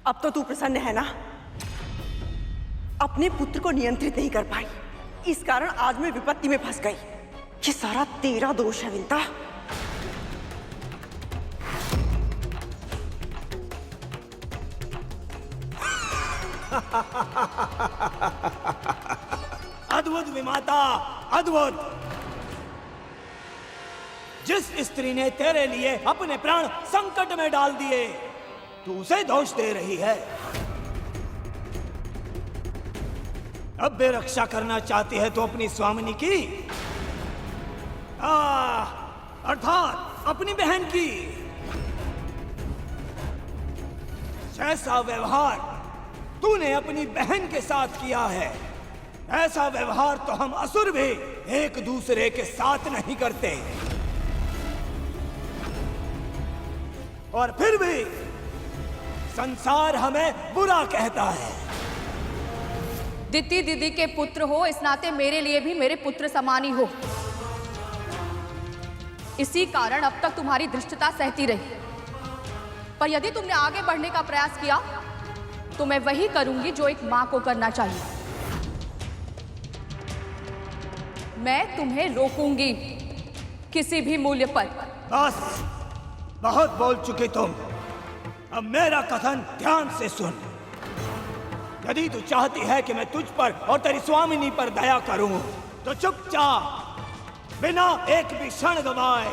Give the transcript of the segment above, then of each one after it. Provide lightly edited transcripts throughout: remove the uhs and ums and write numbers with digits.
अब तो तू प्रसन्न है ना? अपने पुत्र को नियंत्रित नहीं कर पाई, इस कारण आज मैं विपत्ति में फंस गई। ये सारा तेरा दोष है विंता। अद्भुत विमाता, अद्भुत। जिस स्त्री ने तेरे लिए अपने प्राण संकट में डाल दिए, तू उसे दोष दे रही है। अब भी रक्षा करना चाहती है तो अपनी स्वामिनी की, अर्थात अपनी बहन की। जैसा व्यवहार तूने अपनी बहन के साथ किया है, ऐसा व्यवहार तो हम असुर भी एक दूसरे के साथ नहीं करते। और फिर भी संसार हमें बुरा कहता है। दिति दीदी के पुत्र हो, इस नाते मेरे लिए भी मेरे पुत्र समान ही हो। इसी कारण अब तक तुम्हारी धृष्टता सहती रही, पर यदि तुमने आगे बढ़ने का प्रयास किया तो मैं वही करूंगी जो एक मां को करना चाहिए। मैं तुम्हें रोकूंगी किसी भी मूल्य पर। बस, बहुत बोल चुके तुम। अब मेरा कथन ध्यान से सुन। यदि तू चाहती है कि मैं तुझ पर और तेरी स्वामिनी पर दया करूं, तो चुपचाप बिना एक भी क्षण गवाए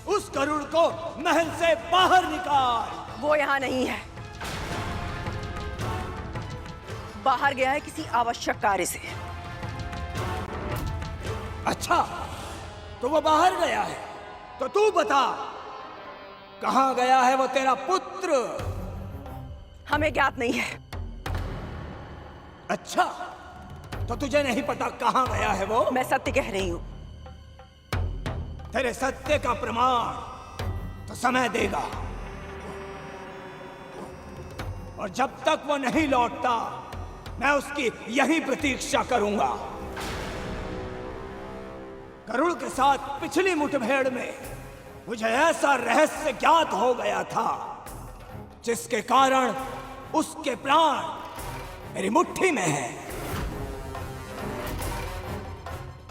उस गरुड़ को महल से बाहर निकाल। वो यहाँ नहीं है, बाहर गया है किसी आवश्यक कार्य से। अच्छा, तो वो बाहर गया है, तो तू बता कहां गया है वो तेरा पुत्र? हमें ज्ञात नहीं है। अच्छा, तो तुझे नहीं पता कहां गया है वो? मैं सत्य कह रही हूं। तेरे सत्य का प्रमाण तो समय देगा, और जब तक वो नहीं लौटता मैं उसकी यही प्रतीक्षा करूंगा। गरुड़ के साथ पिछली मुठभेड़ में मुझे ऐसा रहस्य ज्ञात हो गया था जिसके कारण उसके प्राण मेरी मुट्ठी में है।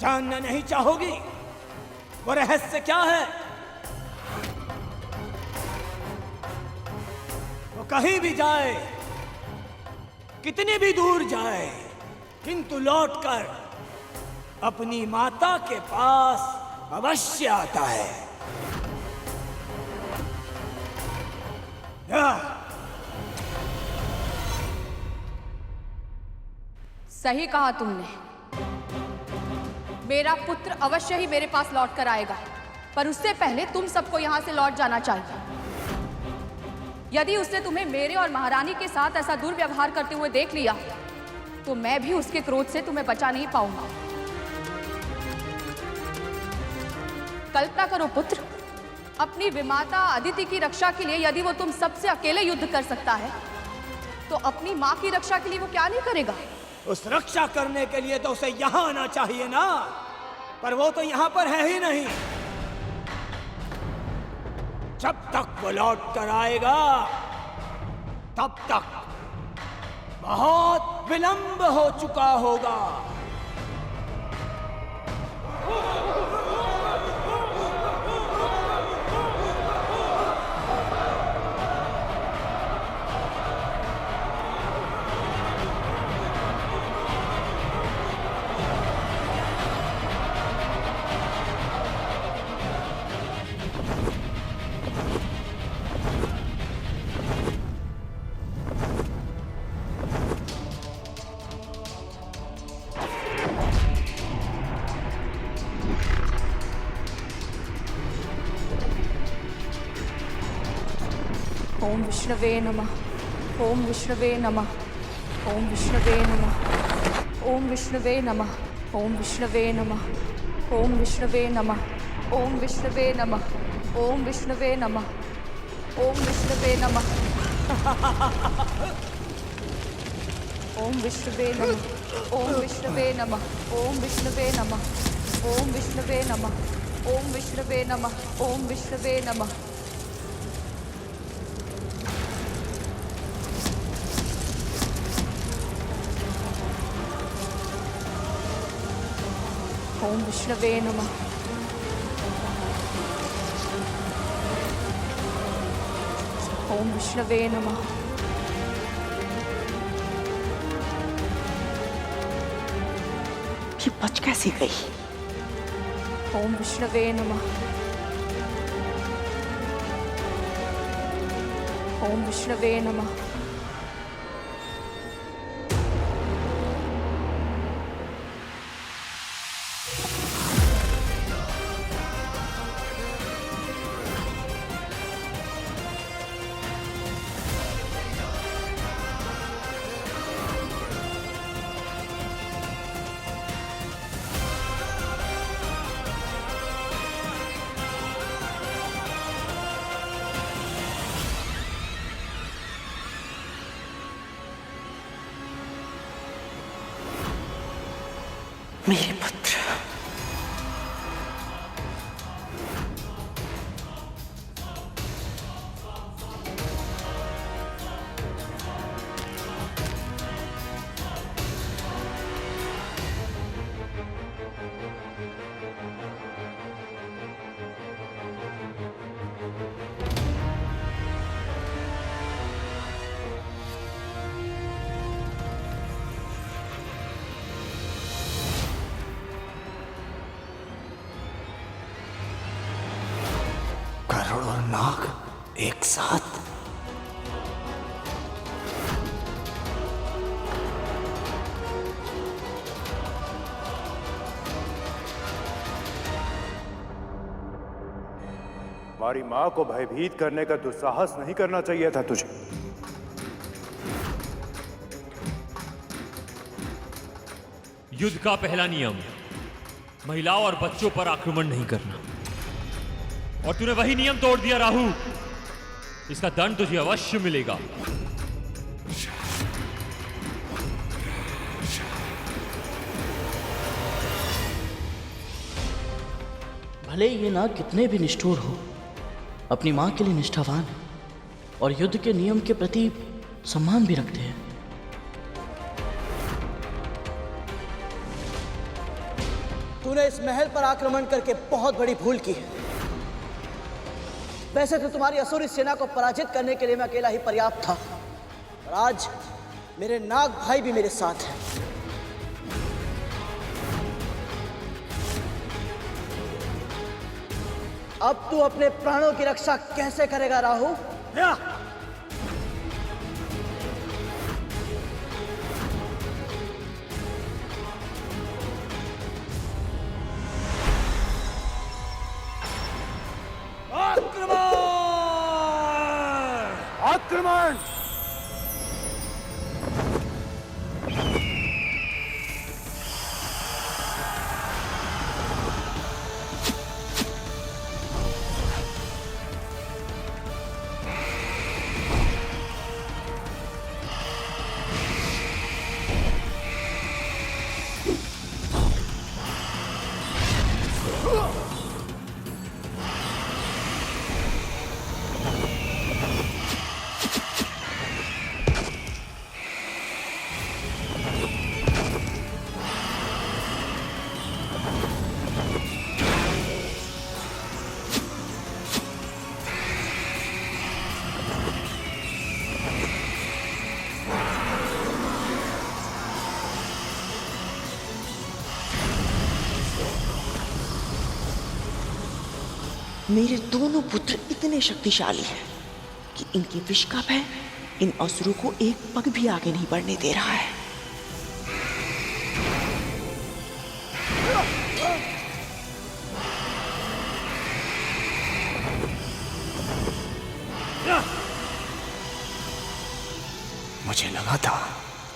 जानना नहीं चाहोगी वो रहस्य क्या है? वो कहीं भी जाए, कितनी भी दूर जाए, किंतु लौटकर अपनी माता के पास अवश्य आता है। सही कहा तुमने। मेरा पुत्र अवश्य ही मेरे पास लौट कर आएगा, पर उससे पहले तुम सबको यहां से लौट जाना चाहिए। यदि उसने तुम्हें मेरे और महारानी के साथ ऐसा दुर्व्यवहार करते हुए देख लिया तो मैं भी उसके क्रोध से तुम्हें बचा नहीं पाऊंगा। कल्पना करो पुत्र, अपनी विमाता अदिति की रक्षा के लिए यदि वो तुम सबसे अकेले युद्ध कर सकता है, तो अपनी मां की रक्षा के लिए वो क्या नहीं करेगा? उस रक्षा करने के लिए तो उसे यहां आना चाहिए ना, पर वो तो यहां पर है ही नहीं। जब तक वो लौट कर आएगा तब तक बहुत विलंब हो चुका होगा। ओम विष्णवे नमः। ओम विष्णवे नमः। ओम विष्णवे नमः। ओम विष्णवे नमः। ओम विष्णवे नमः। ओम विष्णवे नमः। ओम विष्णवे नमः। ओम विष्णवे नमः। ओम विष्णवे नमः। ओम विष्णवे नमः। ओम विष्णवे नमः। ओम विष्णवे नमः। ओम विष्णवे नमः। ओम विष्णवे नमः। ओम विष्णवे नमः। ओम विष्णवे नमः। ओम विष्णवे नमः। ये बच कैसे गई? ओम विष्णवे नमः। ओम विष्णवे नमः। मेरे पुत्र, करोड़ों नाग एक साथ। हमारी मां को भयभीत करने का दुस्साहस नहीं करना चाहिए था तुझे। युद्ध का पहला नियम महिलाओं और बच्चों पर आक्रमण नहीं करना, और तूने वही नियम तोड़ दिया राहु। इसका दंड तुझे अवश्य मिलेगा। भले ये नाग कितने भी निष्ठुर हो, अपनी मां के लिए निष्ठावान है और युद्ध के नियम के प्रति सम्मान भी रखते हैं। तूने इस महल पर आक्रमण करके बहुत बड़ी भूल की है। वैसे तो तुम्हारी असुरी सेना को पराजित करने के लिए मैं अकेला ही पर्याप्त था, और आज मेरे नाग भाई भी मेरे साथ हैं। अब तू अपने प्राणों की रक्षा कैसे करेगा राहु? आक्रमण! मेरे दोनों पुत्र इतने शक्तिशाली हैं कि इनके विष का भय इन असुरों को एक पग भी आगे नहीं बढ़ने दे रहा है। मुझे लगा था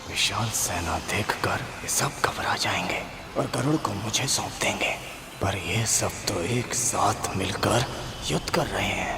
विशाल सेना देखकर ये सब घबरा जाएंगे और गरुड़ को मुझे सौंप देंगे, पर ये सब तो एक साथ मिलकर युद्ध कर रहे हैं।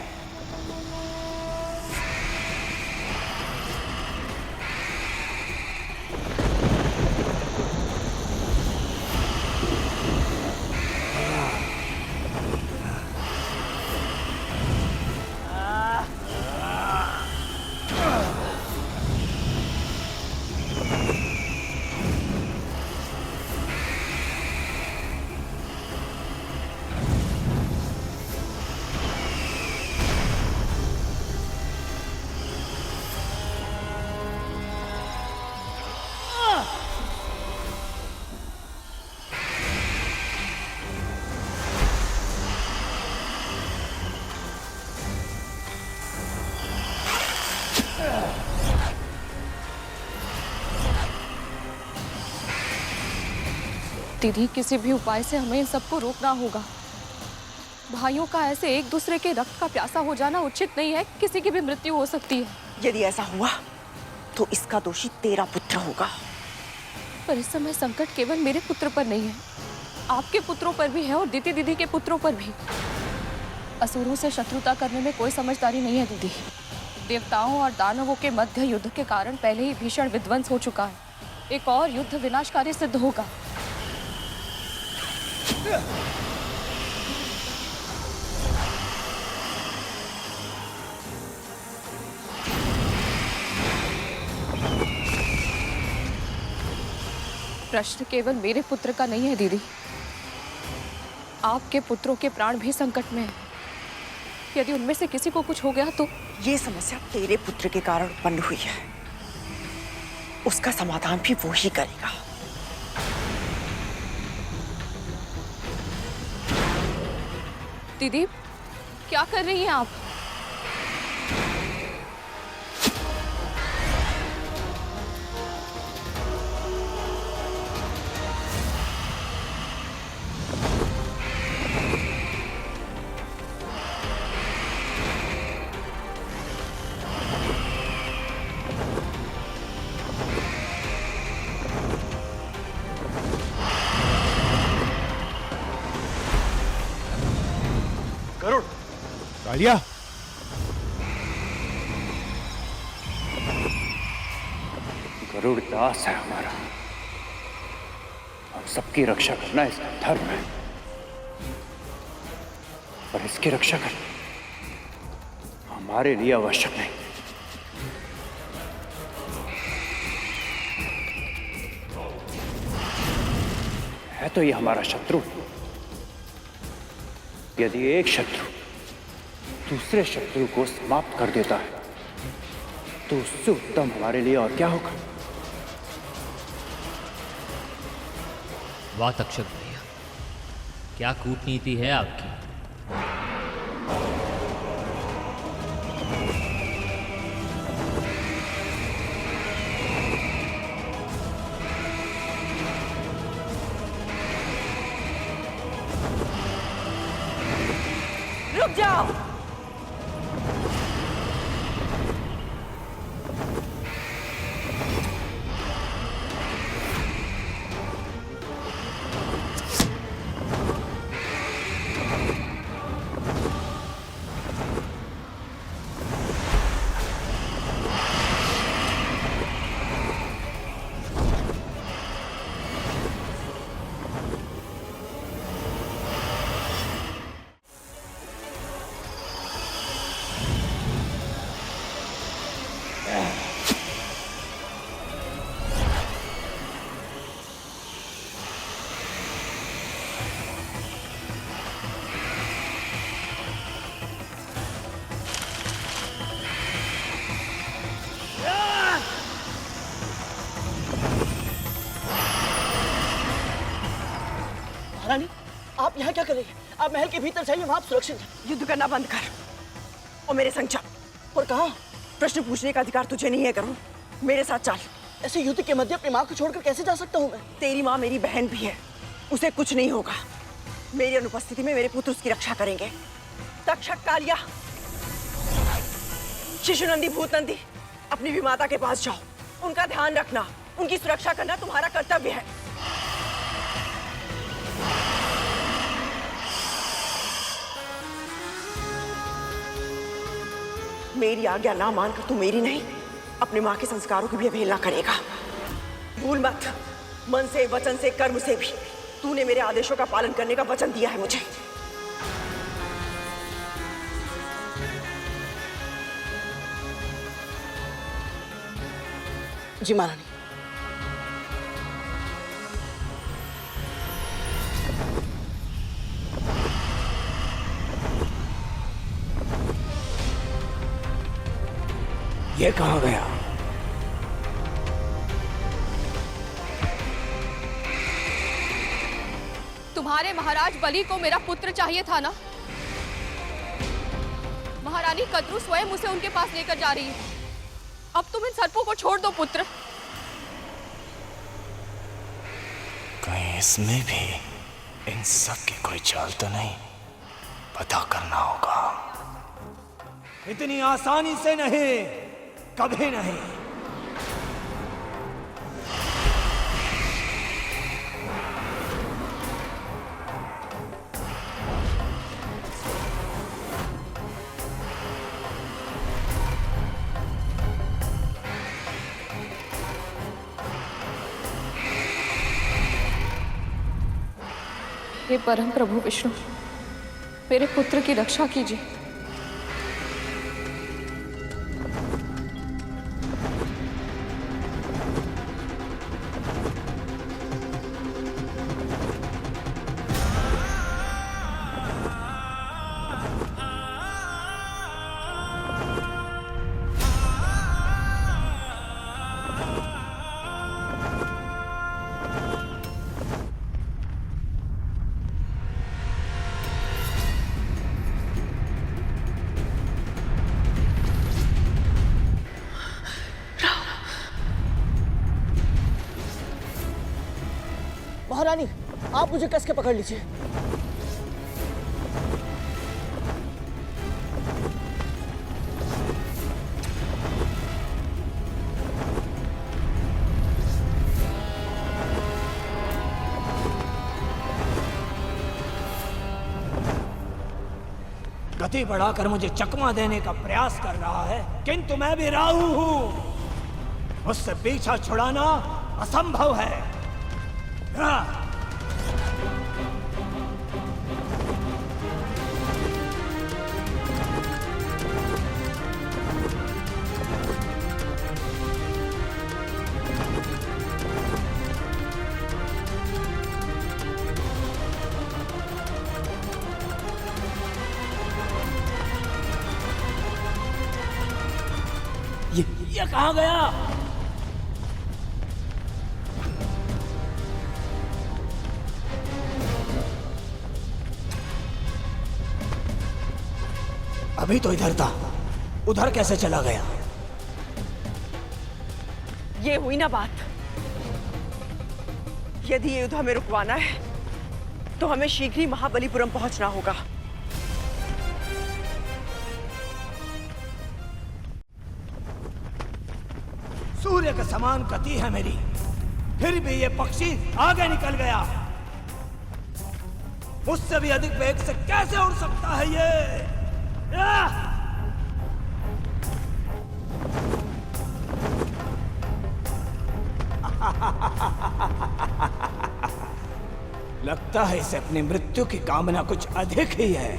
दीदी, किसी भी उपाय से हमें इन सबको रोकना होगा। भाइयों का ऐसे एक दूसरे के रक्त का प्यासा हो जाना उचित नहीं है। किसी की भी मृत्यु हो सकती है। यदि ऐसा हुआ तो इसका दोषी तेरा पुत्र होगा। पर इस समय संकट केवल मेरे पुत्र पर नहीं है, आपके पुत्रों पर भी है और दीदी दीदी के पुत्रों पर भी। असुरों से शत्रुता करने में कोई समझदारी नहीं है दीदी। देवताओं और दानवों के मध्य युद्ध के कारण पहले ही भीषण विध्वंस हो चुका है। एक और युद्ध विनाशकारी सिद्ध होगा। प्रश्न केवल मेरे पुत्र का नहीं है दीदी, आपके पुत्रों के प्राण भी संकट में हैं। यदि उनमें से किसी को कुछ हो गया तो? ये समस्या तेरे पुत्र के कारण उत्पन्न हुई है, उसका समाधान भी वो ही करेगा। दीदी, क्या कर रही हैं आप? गरुड़, कालिया, गरुड़ दास है हमारा। हम सबकी रक्षा करना इसका धर्म है, पर इसकी रक्षा करना हमारे लिए आवश्यक नहीं। है तो ये हमारा शत्रु। यदि एक शत्रु दूसरे शत्रु को समाप्त कर देता है तो उससे उत्तम हमारे लिए और क्या होगा? वाह तक्षक भैया, क्या कूटनीति है आपकी। रुक जाओ। महारानी, आप यहाँ क्या कर रही हैं? आप महल के भीतर जाइए, वहाँ आप सुरक्षित हैं। युद्ध करना बंद कर और मेरे संग चल। और कहाँ? प्रश्न पूछने का अधिकार तुझे नहीं है करुण, मेरे साथ चल। ऐसे युद्ध के मध्य अपनी माँ को छोड़कर कैसे जा सकता हूँ मैं? तेरी माँ मेरी बहन भी है, उसे कुछ नहीं होगा। मेरी अनुपस्थिति में मेरे पुत्र उसकी रक्षा करेंगे। तक्षक कालिया, शिशुनंदी, भूतनंदी, अपनी भी माता के पास जाओ, उनका ध्यान रखना, उनकी सुरक्षा करना तुम्हारा कर्तव्य है। मेरी आज्ञा ना मानकर तू मेरी नहीं, अपनी माँ के संस्कारों की भी अवहेलना करेगा। भूल मत, मन से, वचन से, कर्म से भी तूने मेरे आदेशों का पालन करने का वचन दिया है मुझे। जी महारानी। ये कहाँ गया? तुम्हारे महाराज बलि को मेरा पुत्र चाहिए था ना? महारानी कद्रू स्वयं उसे उनके पास लेकर जा रही है। अब तुम इन सर्पों को छोड़ दो पुत्र। कहीं इसमें भी इन सब की कोई चाल तो नहीं? पता करना होगा। इतनी आसानी से नहीं, कभी नहीं। हे परम प्रभु विष्णु, मेरे पुत्र की रक्षा कीजिए। महारानी, आप मुझे कस के पकड़ लीजिए। गति बढ़ाकर मुझे चकमा देने का प्रयास कर रहा है, किंतु मैं भी राहु हूं। मुझसे पीछा छुड़ाना असंभव है। ये कहाँ गया? अभी तो इधर था, उधर कैसे चला गया? ये हुई ना बात। यदि ये युद्ध हमें रुकवाना है तो हमें शीघ्र ही महाबलीपुरम पहुंचना होगा। सूर्य के समान गति है मेरी, फिर भी ये पक्षी आगे निकल गया। मुझसे भी अधिक वेग से कैसे उड़ सकता है ये? लगता है इसे अपनी मृत्यु की कामना कुछ अधिक ही है,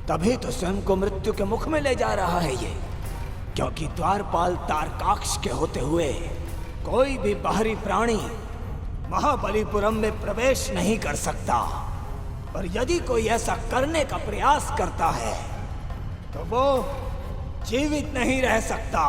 तभी तो स्वयं को मृत्यु के मुख में ले जा रहा है ये। क्योंकि द्वारपाल तारकाक्ष के होते हुए कोई भी बाहरी प्राणी महाबलीपुरम में प्रवेश नहीं कर सकता, और यदि कोई ऐसा करने का प्रयास करता है तो वो जीवित नहीं रह सकता।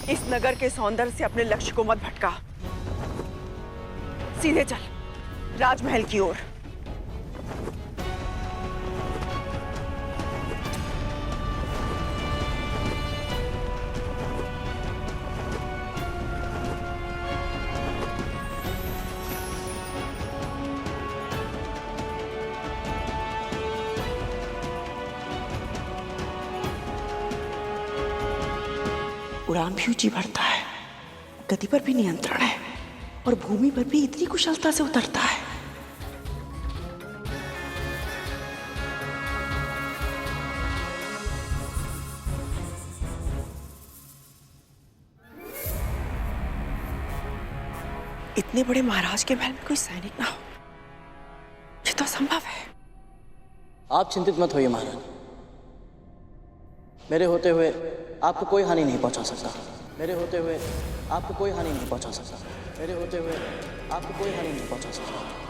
इस नगर के सौंदर्य से अपने लक्ष्य को मत भटका। सीधे चल राजमहल की ओर। उड़ान भी ऊंची बढ़ता है, गति पर भी नियंत्रण है, और भूमि पर भी इतनी कुशलता से उतरता है। इतने बड़े महाराज के महल में कोई सैनिक ना हो, ये तो असंभव है। आप चिंतित मत होइए महारानी, मेरे होते हुए आपको कोई हानि नहीं पहुंचा सकता। मेरे होते हुए आपको कोई हानि नहीं पहुंचा सकता। मेरे होते हुए आपको कोई हानि नहीं पहुंचा सकता।